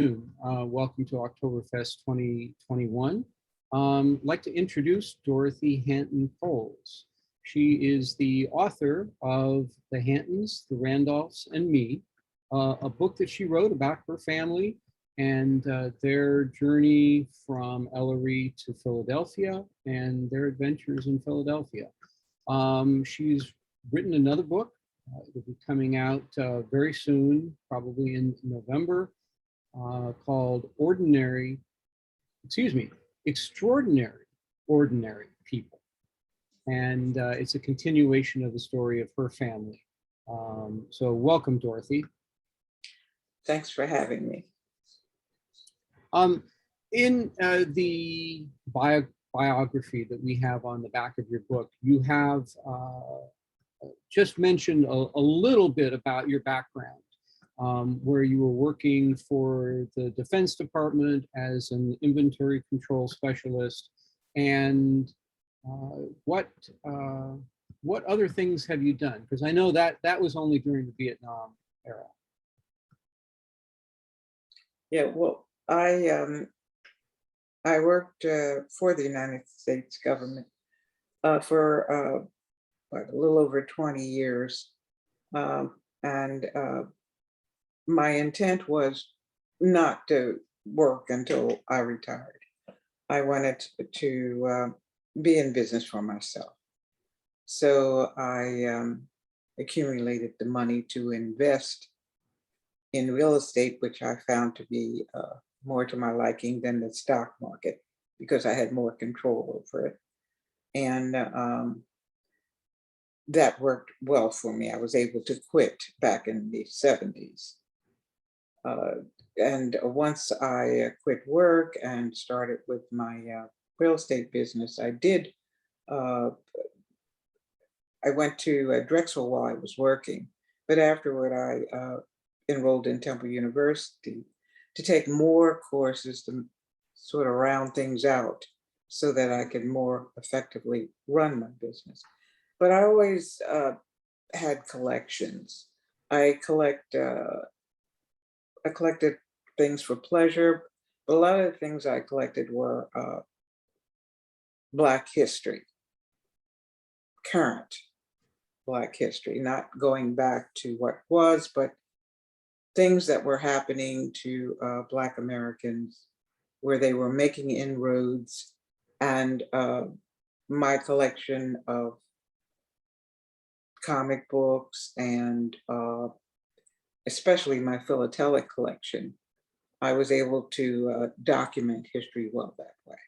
Welcome to Oktoberfest 2021. I'd like to introduce Dorothy Hanton Coles. She is the author of The Hantons, The Randolphs, and Me, a book that she wrote about her family and their journey from Elloree to Philadelphia and their adventures in Philadelphia. She's written another book. It'll be coming out very soon, probably in November. Called Extraordinary Ordinary People. And it's a continuation of the story of her family. So welcome, Dorothy. Thanks for having me. In the biography that we have on the back of your book, you have just mentioned a little bit about your background. Where you were working for the Defense Department as an inventory control specialist, and what other things have you done? Because I know that was only during the Vietnam era. Yeah, well, I worked for the United States government for a little over 20 years, and my intent was not to work until I retired. I wanted to be in business for myself. So I accumulated the money to invest in real estate, which I found to be more to my liking than the stock market because I had more control over it. And that worked well for me. I was able to quit back in the 70s. And once I quit work and started with my real estate business, I went to Drexel while I was working, but afterward I enrolled in Temple University to take more courses to sort of round things out so that I could more effectively run my business. But I always had collections. I collected things for pleasure, but a lot of the things I collected were Black history, current Black history, not going back to what was, but things that were happening to Black Americans where they were making inroads, and my collection of comic books and especially my philatelic collection, I was able to document history well that way.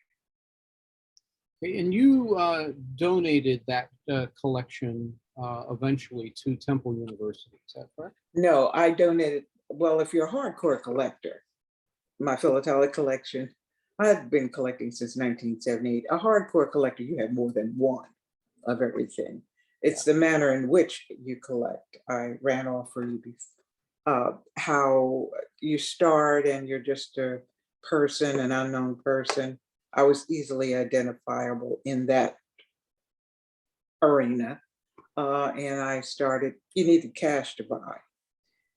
And you donated that collection eventually to Temple University, is that correct? No, I donated, well, if you're a hardcore collector, my philatelic collection, I've been collecting since 1978. A hardcore collector, you have more than one of everything. It's the manner in which you collect. I ran off for you before. How you start and you're just a person, an unknown person. I was easily identifiable in that arena. And I started, you needed cash to buy.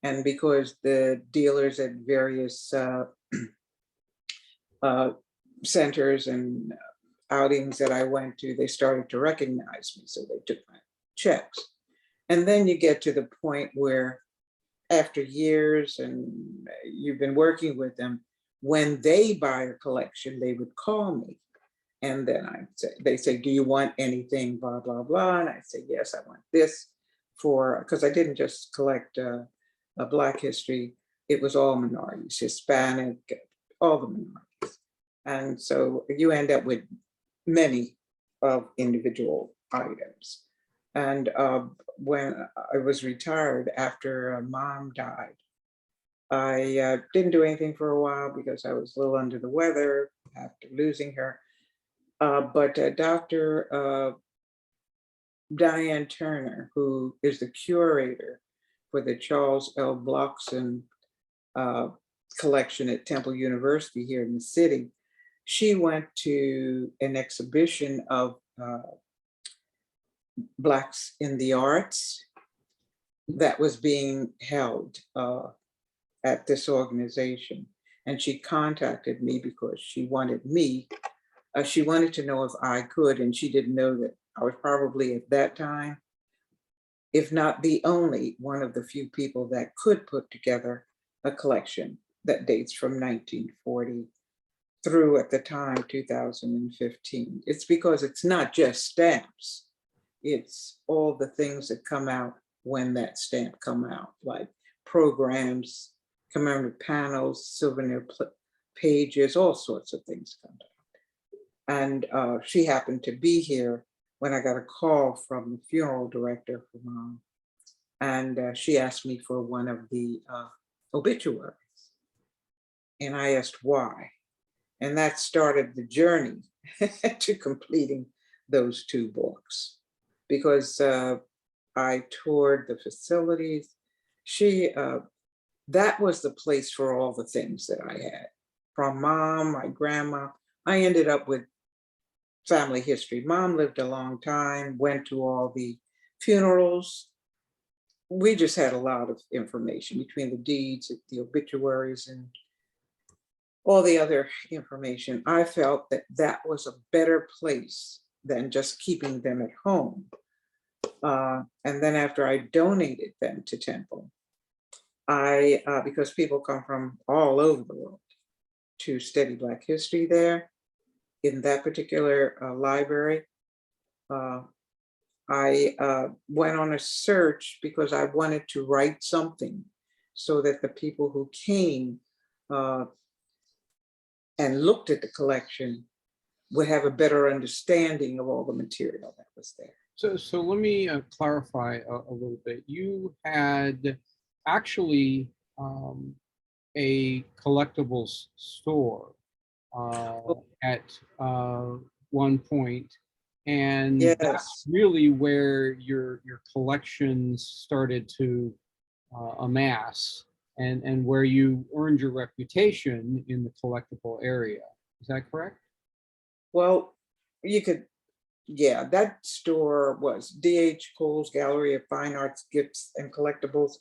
And because the dealers at various centers and outings that I went to, they started to recognize me. So they took my checks. And then you get to the point where after years and you've been working with them, when they buy a collection, they would call me. And then they say, do you want anything, blah, blah, blah. And I say, yes, I want this because I didn't just collect a Black history. It was all minorities, Hispanic, all the minorities. And so you end up with many of individual items. And when I was retired after Mom died, I didn't do anything for a while because I was a little under the weather after losing her. But Dr. Diane Turner, who is the curator for the Charles L. Blockson collection at Temple University here in the city, she went to an exhibition of Blacks in the Arts that was being held at this organization. and she contacted me because she wanted me. She wanted to know if I could, and she didn't know that I was probably at that time, if not the only one of the few people that could put together a collection that dates from 1940 through, at the time, 2015. It's because it's not just stamps. It's all the things that come out when that stamp come out, like programs, commemorative panels, souvenir pages, all sorts of things come out. And she happened to be here when I got a call from the funeral director for Mom. And she asked me for one of the obituaries. And I asked why. And that started the journey to completing those two books. Because I toured the facilities. That was the place for all the things that I had. From Mom, my grandma, I ended up with family history. Mom lived a long time, went to all the funerals. We just had a lot of information between the deeds, the obituaries, and all the other information. I felt that that was a better place than just keeping them at home. And then after I donated them to Temple, because people come from all over the world to study Black history there, in that particular library, I went on a search because I wanted to write something so that the people who came and looked at the collection would have a better understanding of all the material that was there. So let me clarify a little bit. You had actually a collectibles store at one point, and that's Yes, really where your collections started to amass, and where you earned your reputation in the collectible area. Is that correct? well, you could, yeah, that store was D.H. Coles Gallery of Fine Arts, Gifts and Collectibles.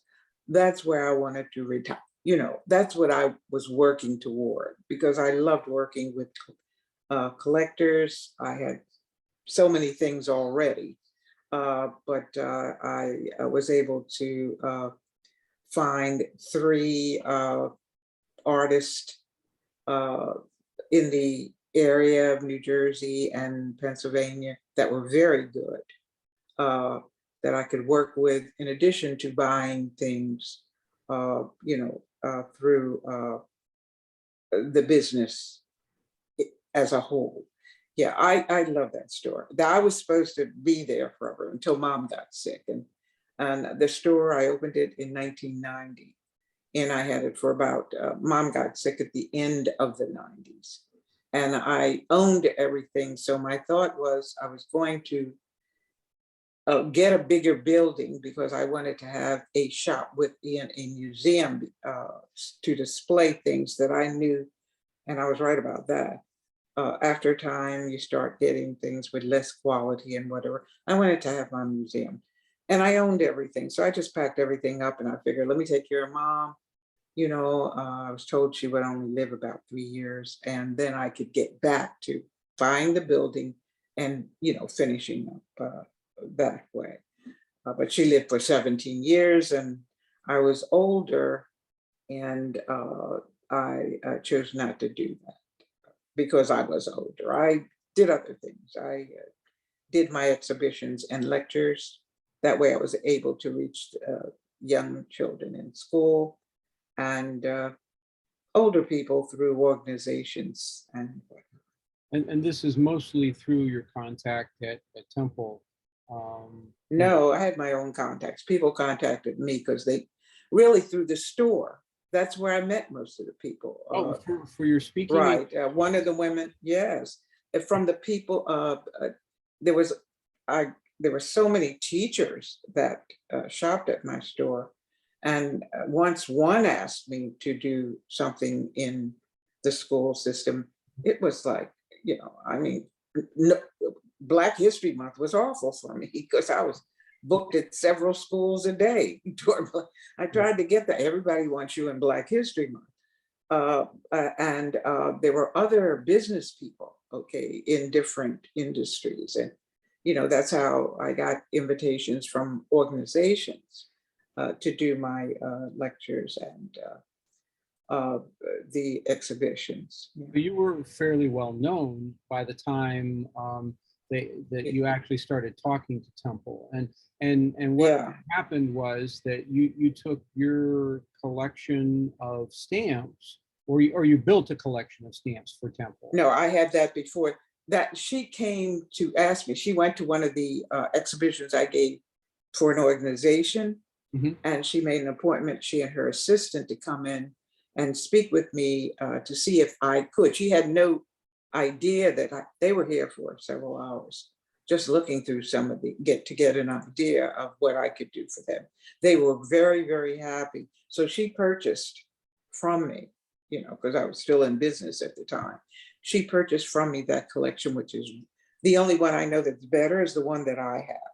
That's where I wanted to retire. You know, that's what I was working toward because I loved working with collectors. I had so many things already, but I was able to find three artists in the area of New Jersey and Pennsylvania that were very good, that I could work with in addition to buying things, through the business as a whole. Yeah, I love that store. I was supposed to be there forever until Mom got sick. And the store, I opened it in 1990. And I had it for about, Mom got sick at the end of the 90s. And I owned everything. So my thought was I was going to get a bigger building because I wanted to have a shop within a museum to display things that I knew. And I was right about that. After time, you start getting things with less quality and whatever. I wanted to have my museum. And I owned everything. So I just packed everything up and I figured, let me take care of Mom. I was told she would only live about 3 years and then I could get back to buying the building and, finishing up that way. But she lived for 17 years and I was older and I chose not to do that because I was older. I did other things. I did my exhibitions and lectures. That way I was able to reach young children in school and older people through organizations and whatnot. And this is mostly through your contact at Temple. No, I had my own contacts. People contacted me because they really through the store. That's where I met most of the people. For your speaking. Right. One of the women, yes. And from the people, there were so many teachers that shopped at my store. And once one asked me to do something in the school system, it was like, no, Black History Month was awful for me because I was booked at several schools a day. I tried to get that. Everybody wants you in Black History Month. There were other business people, okay, in different industries. And, that's how I got invitations from organizations to do my lectures and uh, the exhibitions. Yeah. But you were fairly well known by the time that you actually started talking to Temple. And what Yeah. happened was that you took your collection of stamps, or you built a collection of stamps for Temple. No, I had that before. That she came to ask me. She went to one of the exhibitions I gave for an organization, Mhm. and she made an appointment, she and her assistant, to come in and speak with me to see if I could. She had no idea that they were here for several hours, just looking through some of the, get an idea of what I could do for them. They were very, very happy. So she purchased from me, because I was still in business at the time. She purchased from me that collection, which is the only one I know that's better is the one that I have.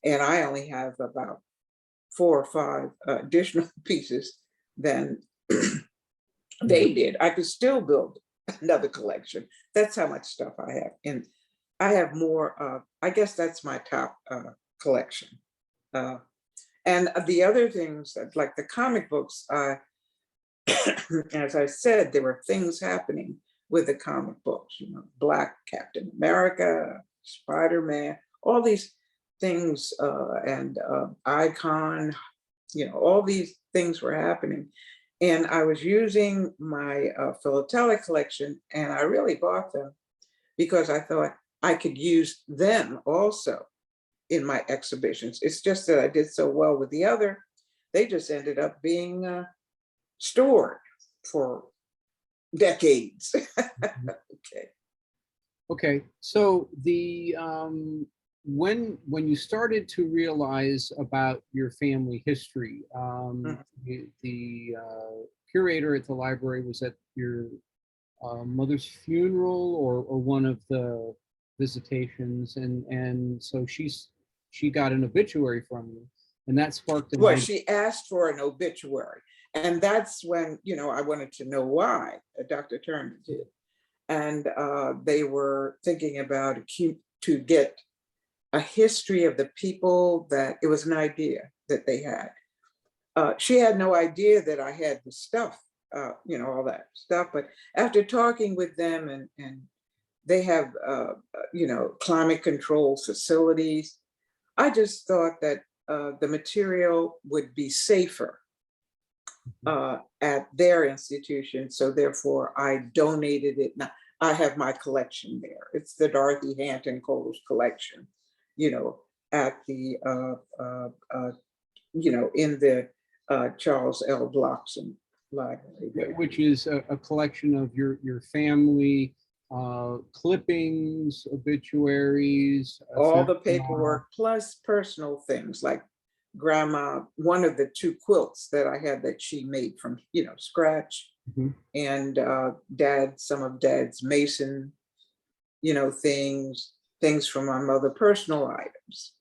And I only have about 4 or 5 additional pieces than they did. I could still build another collection. That's how much stuff I have. And I have more, I guess that's my top collection. And the other things, like the comic books, as I said, there were things happening with the comic books, Black Captain America, Spider-Man, all these things, and Icon, all these things were happening. And I was using my philatelic collection, and I really bought them because I thought I could use them also in my exhibitions. It's just that I did so well with the other, they just ended up being stored for decades. Okay. Okay, so when you started to realize about your family history, Mhm. the curator at the library was at your mother's funeral, or one of the visitations, and so she got an obituary from you, and that sparked an Well, idea. she asked for an obituary. And that's when, I wanted to know why Dr. Turner did. And they were thinking about to get a history of the people that it was an idea that they had. She had no idea that I had the stuff, all that stuff. But after talking with them, and they have, climate control facilities, I just thought that the material would be safer at their institution. So therefore I donated it. Now I have my collection there. It's the Dorothy Hanton Coles collection, at the, in the Charles L. Blockson Library there. Which is a collection of your family clippings, obituaries, All the ephemera. paperwork plus personal things like grandma, one of the 2 quilts that I had that she made from, scratch, Mhm. and dad, some of dad's Mason, things from my mother, personal items.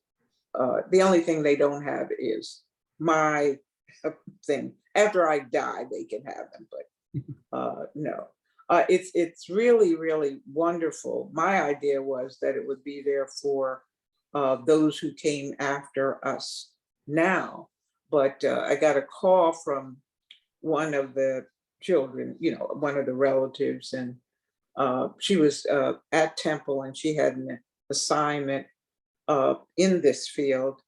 The only thing they don't have is my thing. After I die, they can have them, but no. It's really, really wonderful. My idea was that it would be there for those who came after us now. But I got a call from one of the children, one of the relatives, and she was at Temple, and she had an assignment in this field,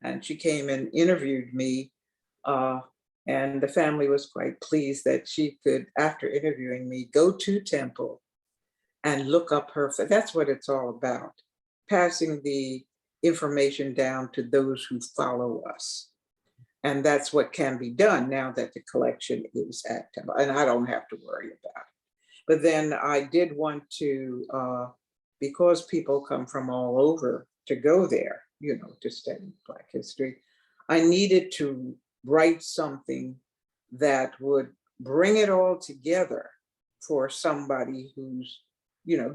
and she came and interviewed me, uh, and the family was quite pleased that she could, after interviewing me, go to Temple and look up her. That's what it's all about, passing the information down to those who follow us. And that's what can be done now that the collection is at Temple, and I don't have to worry about it. But then I did want to, because people come from all over to go there, to study Black history, I needed to write something that would bring it all together for somebody who's,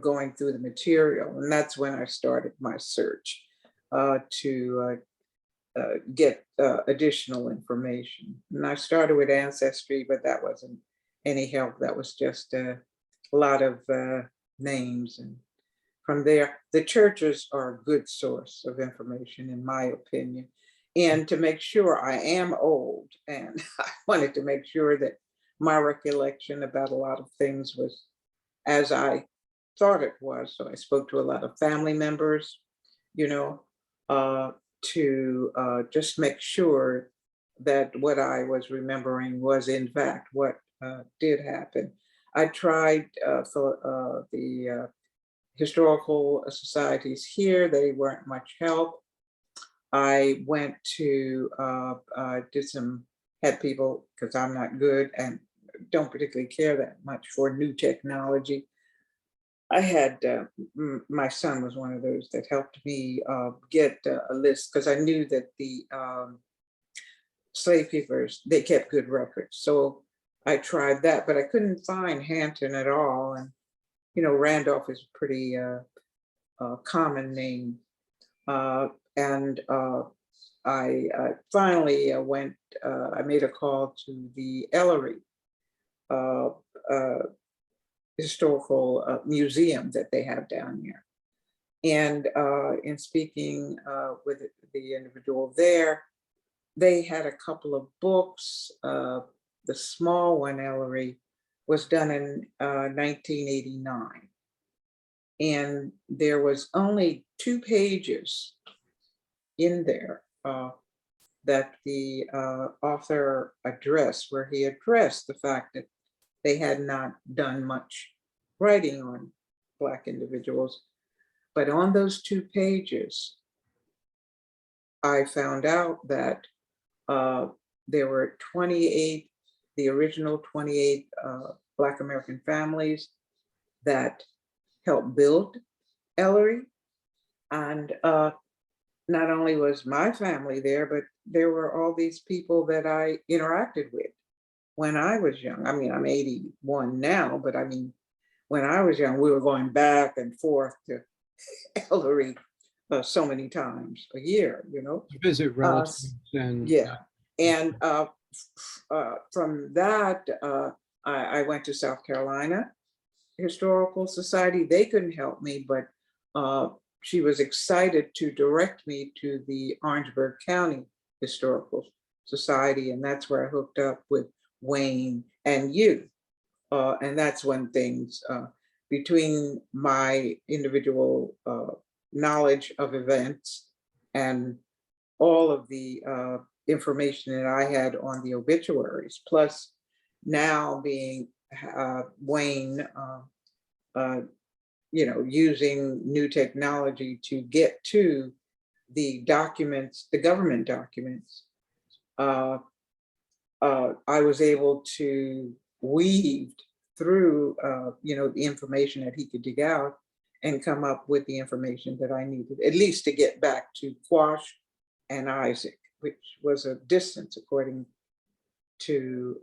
going through the material. And that's when I started my search to get additional information. And I started with Ancestry, but that wasn't any help. That was just a lot of names. And from there, the churches are a good source of information, in my opinion. And to make sure, I am old, and I wanted to make sure that my recollection about a lot of things was as I thought it was. So I spoke to a lot of family members, you know, to just make sure that what I was remembering was in fact what did happen. I tried for the historical societies here. They weren't much help. I went to had people, because I'm not good and don't particularly care that much for new technology. I had my son was one of those that helped me get a list, because I knew that the slave keepers, they kept good records. So I tried that, but I couldn't find Hanton at all. And Randolph is a pretty common name. And I finally went, I made a call to the Elloree historical museum that they have down here. And in speaking with the individual there, they had a couple of books. The small one, Elloree, was done in 1989. And there was only 2 pages in there that the author addressed, where he addressed the fact that they had not done much writing on Black individuals. But on those 2 pages, I found out that there were 28, the original 28 Black American families that helped build Elloree. And not only was my family there, but there were all these people that I interacted with when I was young. I mean, I'm 81 now, but I mean, when I was young, we were going back and forth to Elloree so many times a year, To visit relatives and yeah. And from that, I went to South Carolina Historical Society. They couldn't help me, but she was excited to direct me to the Orangeburg County Historical Society. And that's where I hooked up with Wayne and you. And that's when things, between my individual knowledge of events and all of the information that I had on the obituaries, plus now being Wayne, using new technology to get to the documents, the government documents, I was able to weave through, the information that he could dig out and come up with the information that I needed, at least to get back to Quash and Isaac, which was a distance according to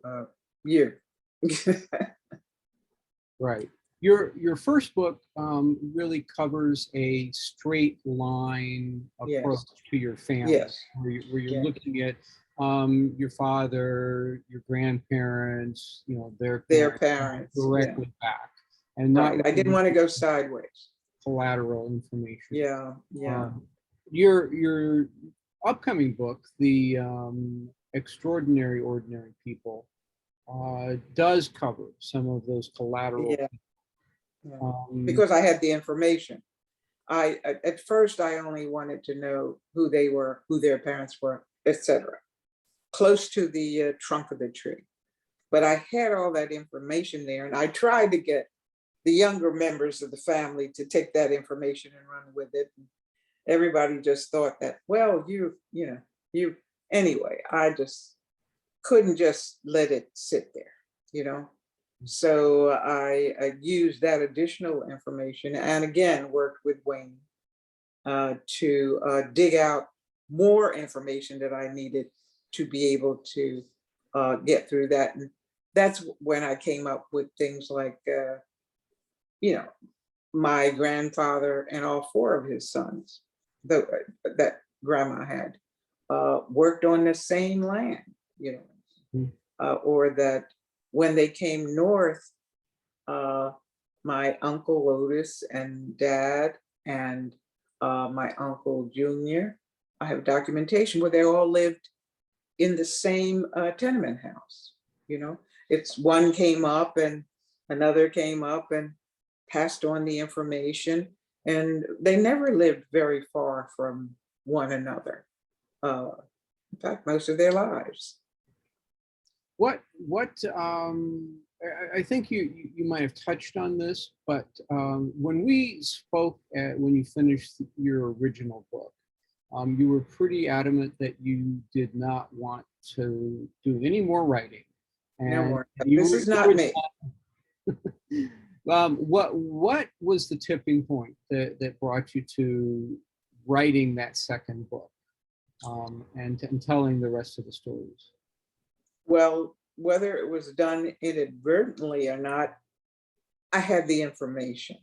you. right. Your first book really covers a straight line approach to your family, Yes. where you're Yeah. looking at your father, your grandparents, their parents directly back, and not right. I didn't want to go sideways. collateral information. Yeah. Your upcoming book, The Extraordinary Ordinary People, does cover some of those collateral. Yeah. Because I had the information. At first I only wanted to know who they were, who their parents were, etc. Close to the trunk of the tree. But I had all that information there, and I tried to get the younger members of the family to take that information and run with it. And everybody just thought that, well, anyway, I just couldn't just let it sit there, So I used that additional information, and again, worked with Wayne to dig out more information that I needed to be able to get through that. And that's when I came up with things like, my grandfather and all 4 of his sons that grandma had worked on the same land, or that when they came north, my uncle Otis and dad and my uncle Junior, I have documentation where they all lived in the same tenement house. You know, it's one came up and another came up and passed on the information, and they never lived very far from one another. In fact, most of their lives. What I think you might have touched on this, but when we spoke when you finished your original book, you were pretty adamant that you did not want to do any more writing. No And more. you This were, is not me. what was the tipping point that brought you to writing that second book, and telling the rest of the stories? Well, whether it was done inadvertently or not, I had the information.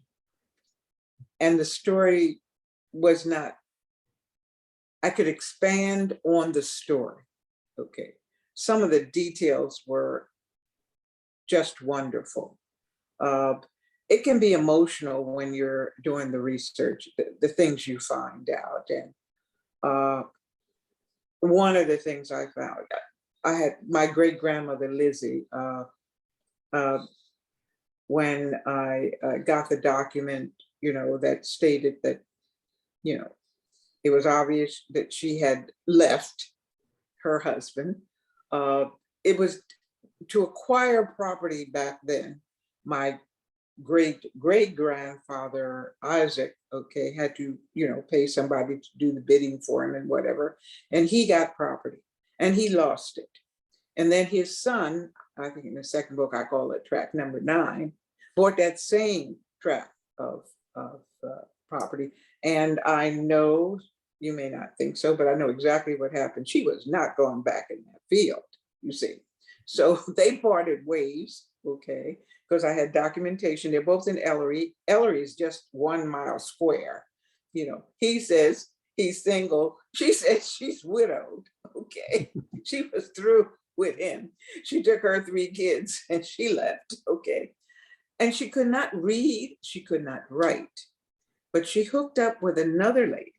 And the story was not, I could expand on the story. Okay. Some of the details were just wonderful. It can be emotional when you're doing the research, the things you find out. And one of the things I found, I had my great grandmother Lizzie. When I got the document, you know, that stated that, you know, it was obvious that she had left her husband. It was to acquire property back then. My great grandfather Isaac, okay, had to, you know, pay somebody to do the bidding for him and whatever, and he got property and he lost it. And then his son, I think in the second book I call it tract number 9, bought that same tract of property. And I know, you may not think so, but I know exactly what happened. She was not going back in that field, you see. So they parted ways, okay, because I had documentation. They're both in Elloree. Elloree is just 1 mile square. You know, he says he's single. She says she's widowed, okay. She was through with him. She took her 3 kids and she left, okay. And she could not read, she could not write, but she hooked up with another lady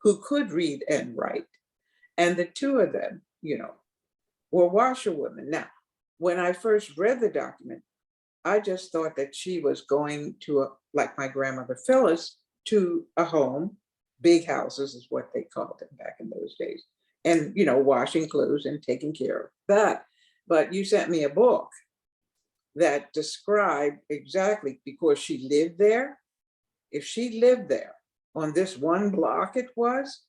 who could read and write. And the two of them, you know, were washerwomen. Now, when I first read the document, I just thought that she was going to, like my grandmother Phyllis, to a home. Big houses is what they called them back in those days. And, you know, washing clothes and taking care of that. But you sent me a book that described exactly, because she lived there. If she lived there on this one block, it was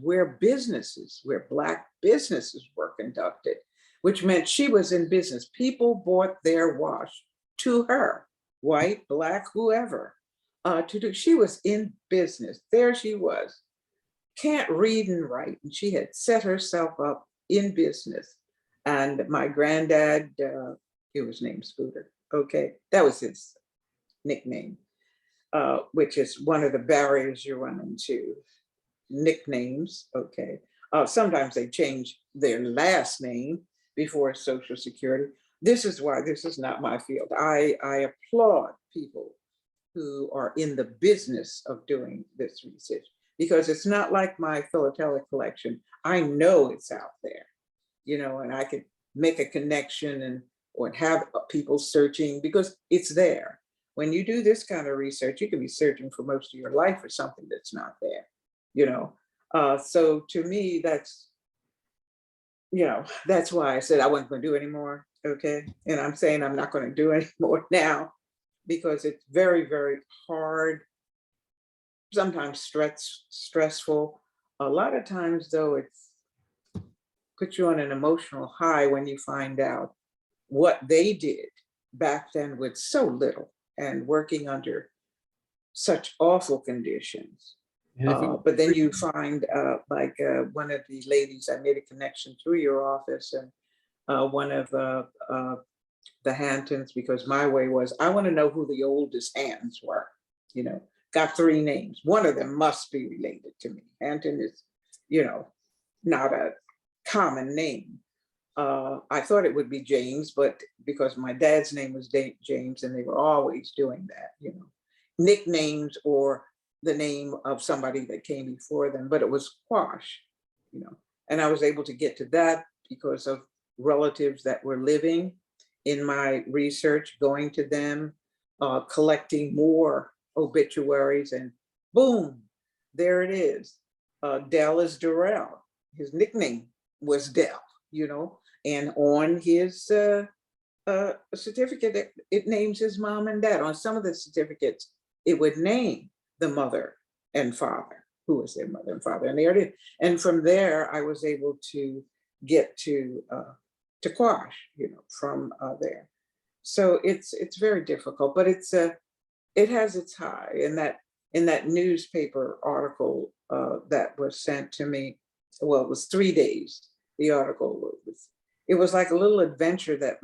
where businesses, where Black businesses were conducted, which meant she was in business. People bought their wash to her, white, Black, whoever, to do. She was in business. There she was, can't read and write, and she had set herself up in business. And my granddad, he was named Scooter. Okay, that was his nickname, which is one of the barriers you run into. Nicknames, okay. Sometimes they change their last name before Social Security. This is why this is not my field. I applaud people who are in the business of doing this research, because it's not like my philatelic collection. I know it's out there, you know, and I could make a connection and or have people searching because it's there. When you do this kind of research, you can be searching for most of your life for something that's not there, you know. So to me, that's, you know, that's why I said I wasn't going to do anymore. Okay. And I'm saying I'm not going to do any more now, because it's very, very hard, sometimes stressful. A lot of times, though, it's puts you on an emotional high when you find out what they did back then with so little and working under such awful conditions. But then you find like one of the ladies, I made a connection through your office, and one of the Hantons, because my way was, I want to know who the oldest Hantons were, you know, got 3 names. One of them must be related to me. Hanton is, you know, not a common name. I thought it would be James, but because my dad's name was James, and they were always doing that, nicknames or the name of somebody that came before them, but it was Quash, and I was able to get to that because of relatives that were living in my research, going to them, collecting more obituaries, and boom, there it is. Dell is Durrell. His nickname was Dell, and on his certificate, it names his mom and dad. On some of the certificates, it would name the mother and father, who was their mother and father, and there it is. And from there, I was able to get to Quash, from there. So it's very difficult, but it has its high. And that in that newspaper article that was sent to me, well, it was 3 days. The article it was like a little adventure that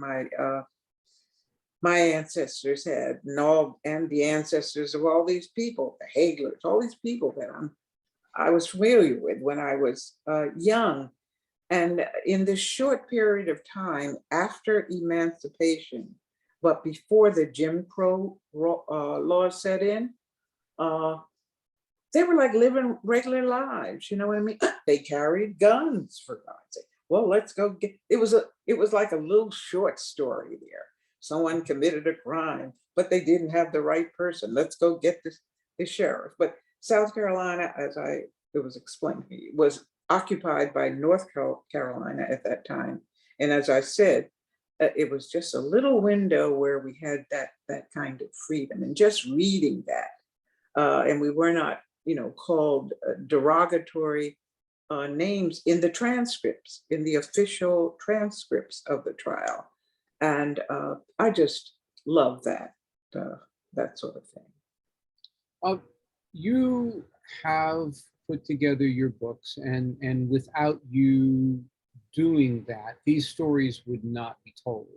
my ancestors had, and the ancestors of all these people, the Haglers, all these people that I was familiar with when I was young. And in this short period of time after emancipation, but before the Jim Crow laws set in, they were like living regular lives. You know what I mean? They carried guns, for God's sake. Well, let's go get. It was like a little short story there. Someone committed a crime, but they didn't have the right person. Let's go get the sheriff. But South Carolina, as it was explained to me, was occupied by North Carolina at that time. And as I said, it was just a little window where we had that kind of freedom. And just reading that, and we were not, called derogatory names in the transcripts, in the official transcripts of the trial. And I just love that sort of thing. You have put together your books, and without you doing that, these stories would not be told.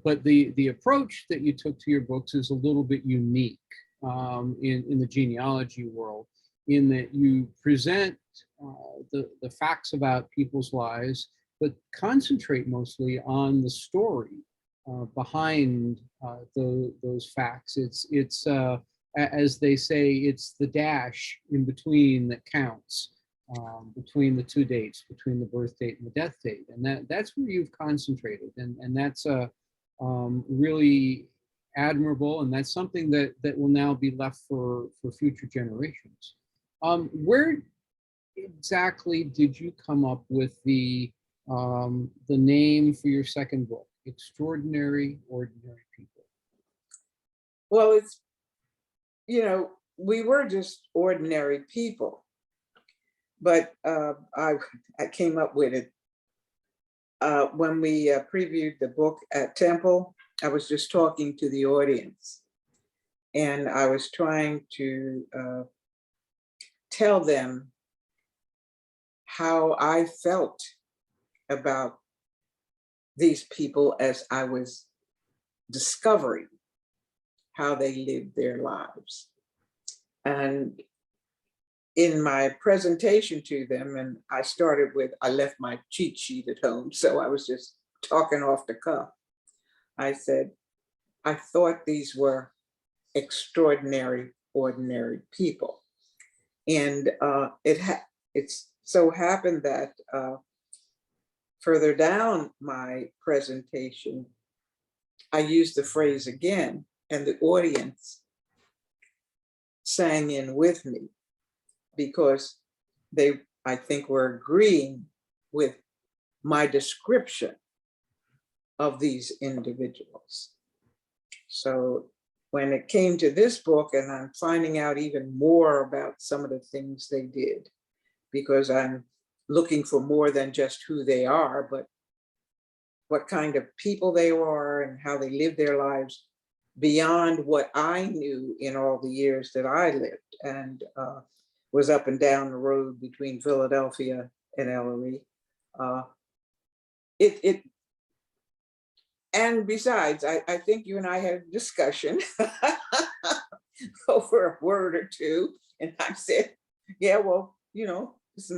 But the approach that you took to your books is a little bit unique in the genealogy world, in that you present the facts about people's lives, but concentrate mostly on the story behind those facts. It's as they say, it's the dash in between that counts, between the two dates, between the birth date and the death date, and that's where you've concentrated, and that's really admirable, and that's something that will now be left for future generations. Where exactly did you come up with the name for your second book, Extraordinary Ordinary People? Well, it's, we were just ordinary people, but I came up with it when we previewed the book at Temple. I was just talking to the audience, and I was trying to tell them how I felt about these people as I was discovering how they lived their lives. And in my presentation to them, and I started with, I left my cheat sheet at home, so I was just talking off the cuff. I said, I thought these were extraordinary, ordinary people. And it's so happened that further down my presentation, I used the phrase again, and the audience sang in with me, because they, I think, were agreeing with my description of these individuals. So when it came to this book, and I'm finding out even more about some of the things they did, because I'm looking for more than just who they are, but what kind of people they were and how they lived their lives beyond what I knew in all the years that I lived, and was up and down the road between Philadelphia and Elloree. And besides, I think you and I had a discussion over a word or two, and I said, yeah, well, this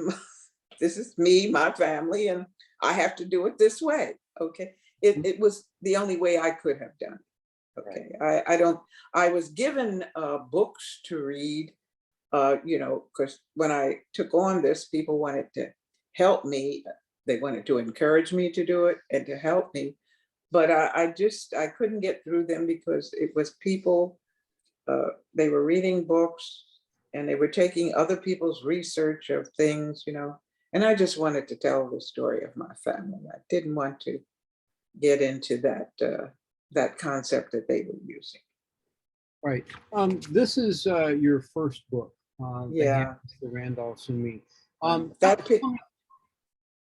is me, my family, and I have to do it this way. Okay. It was the only way I could have done it. Okay. I don't, I was given books to read, because when I took on this, people wanted to help me. They wanted to encourage me to do it and to help me. But I couldn't get through them because it was people, they were reading books and they were taking other people's research of things, and I just wanted to tell the story of my family. I didn't want to get into that concept that they were using. Right. This is your first book, The Yeah. Hantons, the Randolphs, and Me.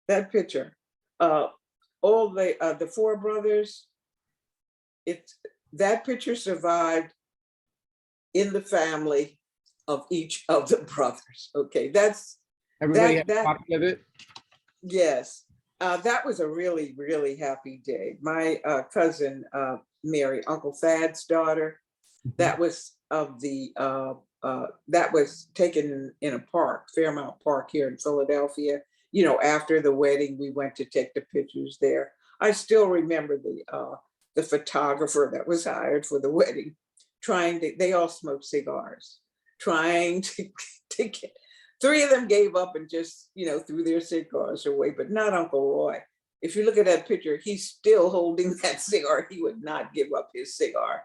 That picture, all the four brothers, that picture survived in the family of each of the brothers. Okay, Everybody had a copy of it? Yes. That was a really, really happy day. My cousin, Mary, Uncle Thad's daughter, that was that was taken in a park, Fairmount Park here in Philadelphia. After the wedding, we went to take the pictures there. I still remember the photographer that was hired for the wedding, they all smoked cigars, trying to get, three of them gave up and just, threw their cigars away, but not Uncle Roy. If you look at that picture, he's still holding that cigar. He would not give up his cigar.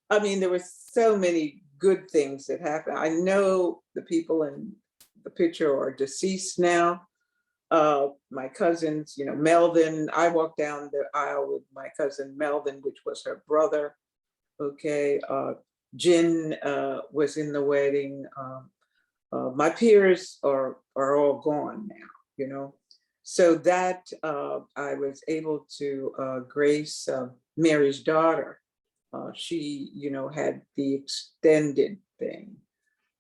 I mean, there were so many good things that happened. I know the people in the picture are deceased now. My cousins, Melvin, I walked down the aisle with my cousin Melvin, which was her brother. Okay. Jen was in the wedding. My peers are all gone now, So that I was able to grace Mary's daughter. She, had the extended thing,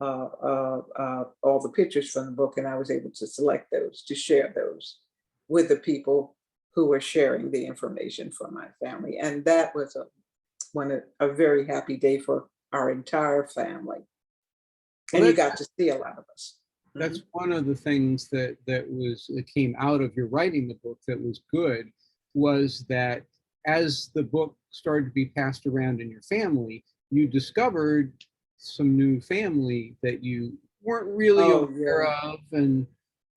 all the pictures from the book, and I was able to select those, to share those with the people who were sharing the information from my family. And that was a very happy day for our entire family. And you got to see a lot of us. That's one of the things that came out of your writing the book that was good, was that as the book started to be passed around in your family, you discovered some new family that you weren't really aware of, and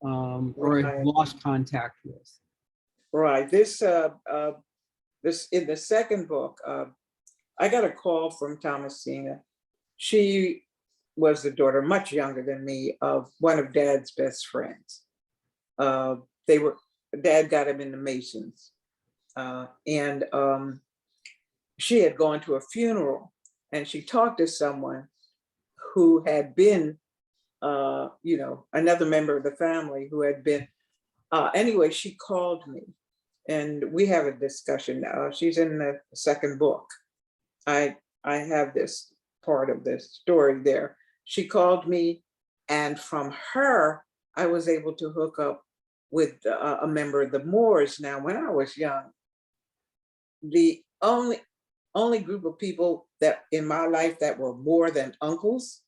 or had lost contact with. Right. This in the second book, I got a call from Thomasina. She was the daughter, much younger than me, of one of Dad's best friends. Dad got him in the Masons, and she had gone to a funeral, and she talked to someone who had been, another member of the family who had been. Anyway, she called me, and we have a discussion. She's in the second book. I have this part of this story there. She called me, and from her, I was able to hook up with a member of the Moors. Now, when I was young, the only group of people that in my life that were more than uncles,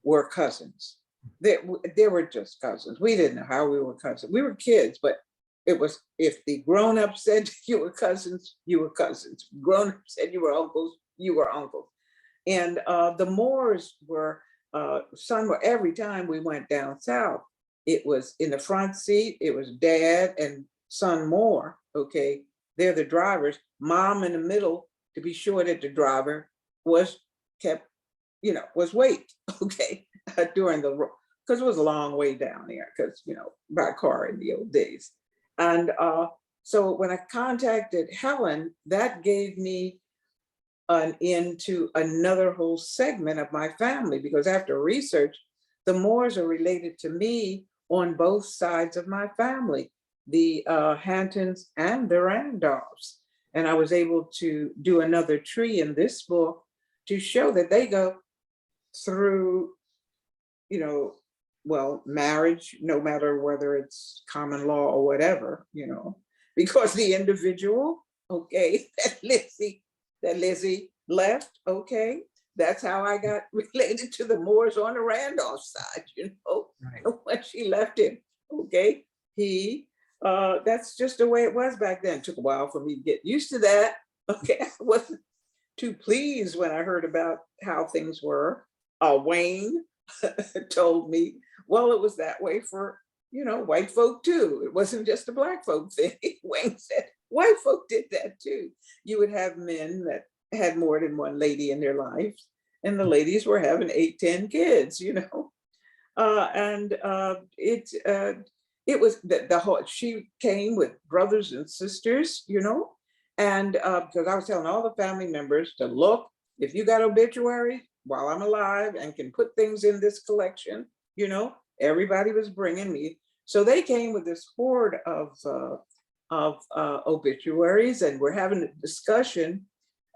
were cousins. They were just cousins. We didn't know how we were cousins. We were kids, but it was, if the grown-up said you were cousins, you were cousins. Grown-up said you were uncles, you were uncles. And the Moors were, every time we went down south, it was in the front seat, it was Dad and son Moore, they're the drivers. Mom in the middle, to be sure that the driver was wait, during the, because it was a long way down there, because, by car in the old days. And so when I contacted Helen, that gave me into another whole segment of my family, because after research, the Moors are related to me on both sides of my family, the Hantons and the Randolphs. And I was able to do another tree in this book to show that they go through, marriage, no matter whether it's common law or whatever, because the individual, that Lizzie left, that's how I got related to the Moors on the Randolph side, Right. when she left him, he That's just the way it was back then. It took a while for me to get used to that. Okay, I wasn't too pleased when I heard about how things were. Wayne told me, well, it was that way for, white folk too. It wasn't just a black folk thing. Wayne said, white folk did that too. You would have men that had more than one lady in their lives, and the ladies were having 8, 10 kids, and it was the whole, she came with brothers and sisters, and because I was telling all the family members to look, if you got obituary while I'm alive and can put things in this collection, everybody was bringing me. So they came with this horde of obituaries, and we're having a discussion.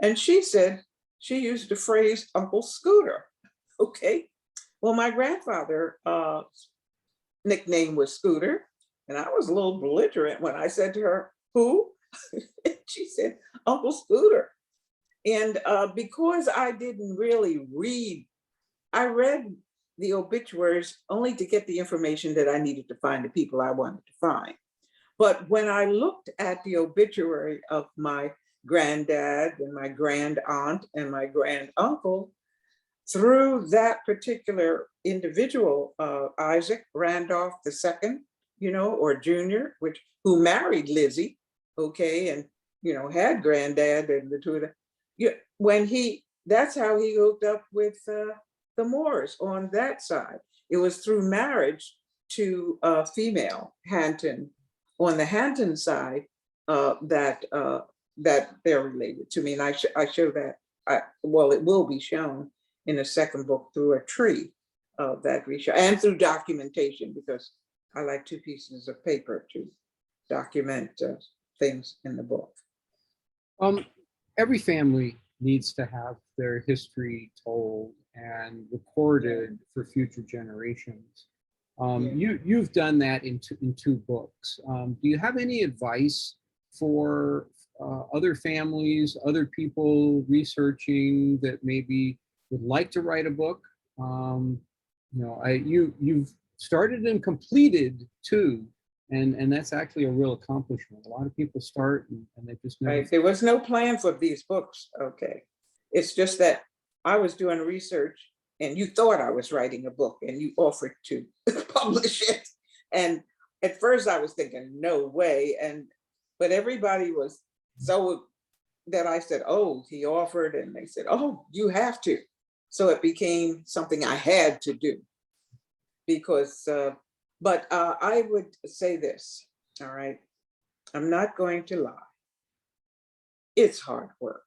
And she said, she used the phrase Uncle Scooter. Okay. Well, my grandfather nickname was Scooter, and I was a little belligerent when I said to her, who? She said, Uncle Scooter. And because I didn't really read, I read the obituaries only to get the information that I needed to find the people I wanted to find. But when I looked at the obituary of my granddad and my grand aunt and my grand uncle, through that particular individual, Isaac Randolph II, or Junior, who married Lizzie, okay, and had granddad and the two of them. That's how he hooked up with the Moores on that side. It was through marriage to a female Hanton on the Hanton side that they're related to me, and I show that. Well, it will be shown in the second book through a tree that we show, and through documentation, because I like 2 pieces of paper to document things in the book. Every family needs to have their history told and recorded for future generations. You've done that in 2 books. Do you have any advice for other families, other people researching that maybe would like to write a book? You've started and completed 2, and that's actually a real accomplishment. A lot of people start and they just never. Right. There was no plan for these books. Okay, it's just that I was doing research, and you thought I was writing a book, and you offered to publish it. And at first, I was thinking, no way. But everybody was so that I said, oh, he offered, and they said, oh, you have to. So it became something I had to do, because, but I would say this, all right, I'm not going to lie. It's hard work.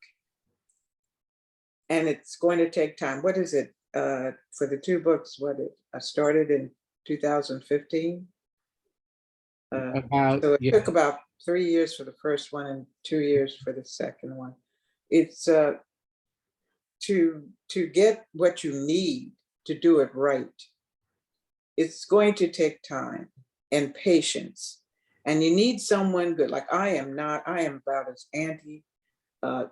And it's going to take time. What is it for the 2 books? I started in 2015. So it took about 3 years for the first one and 2 years for the second one. It's to get what you need to do it right. It's going to take time and patience, and you need someone good. Like I am about as anti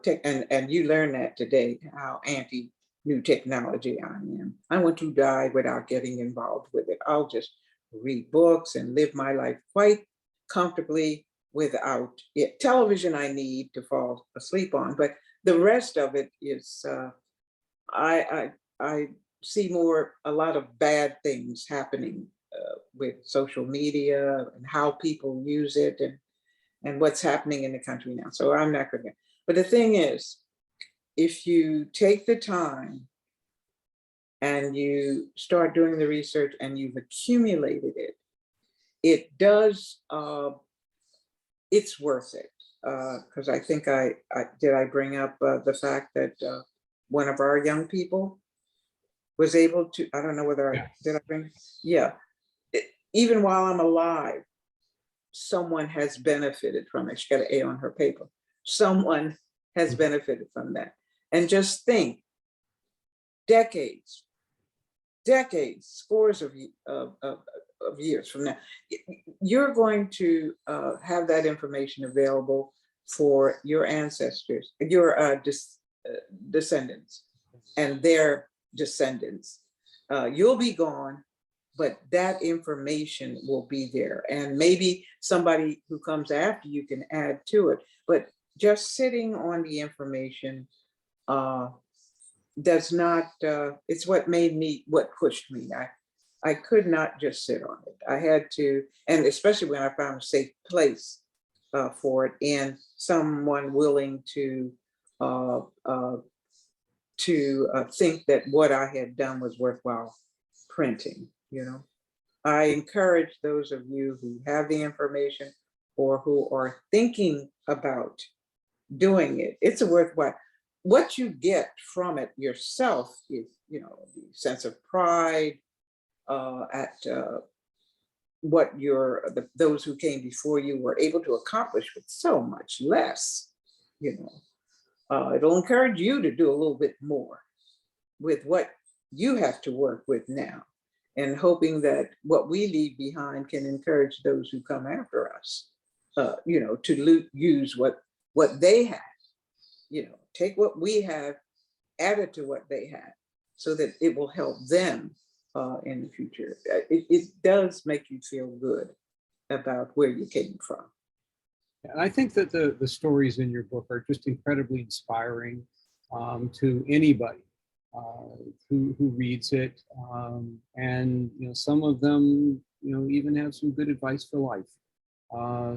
tech, and you learn that today, how anti new technology I am. I want to die without getting involved with it. I'll just read books and live my life quite comfortably without it. Television I need to fall asleep on, but the rest of it is I see a lot of bad things happening with social media and how people use it, and what's happening in the country now. So I'm not going to. But the thing is, if you take the time and you start doing the research and you've accumulated it, it does, it's worth it. Because I think I bring up the fact that one of our young people was able to, I don't know whether did I bring, even while I'm alive, someone has benefited from it. She got an A on her paper. Someone has benefited from that. And just think, decades, scores of years from now, you're going to have that information available for your ancestors, your descendants, and their descendants. You'll be gone, but that information will be there. And maybe somebody who comes after you can add to it. But just sitting on the information does not, it's what made me, what pushed me. I could not just sit on it. I had to, and especially when I found a safe place for it and someone willing to think that what I had done was worthwhile printing, you know. I encourage those of you who have the information or who are thinking about doing it. It's a worthwhile. What you get from it yourself is, you know, the sense of pride at what those who came before you were able to accomplish with so much less, you know. It'll encourage you to do a little bit more with what you have to work with now, and hoping that what we leave behind can encourage those who come after us, you know, to use what they have, you know, take what we have, add it to what they have, so that it will help them in the future. It does make you feel good about where you came from. And I think that the stories in your book are just incredibly inspiring to anybody who reads it. And, you know, some of them, you know, even have some good advice for life.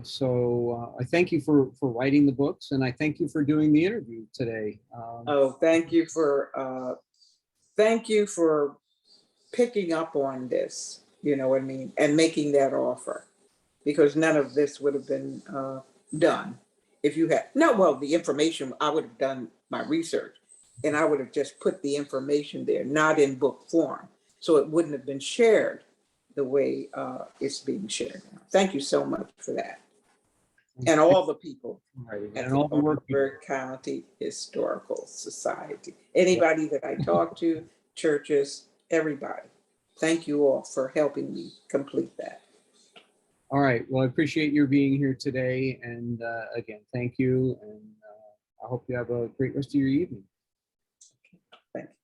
So I thank you for writing the books, and I thank you for doing the interview today. Oh, thank you for picking up on this, you know what I mean, and making that offer, because none of this would have been done if you had, no, well, the information, I would have done my research and I would have just put the information there, not in book form. So it wouldn't have been shared the way it's being shared now. Thank you so much for that. And all the people Right, at and the all the work you Orangeburg County Historical Society, anybody that I talk to, churches, everybody. Thank you all for helping me complete that. All right. Well, I appreciate your being here today. And again, thank you. And I hope you have a great rest of your evening. Thank you.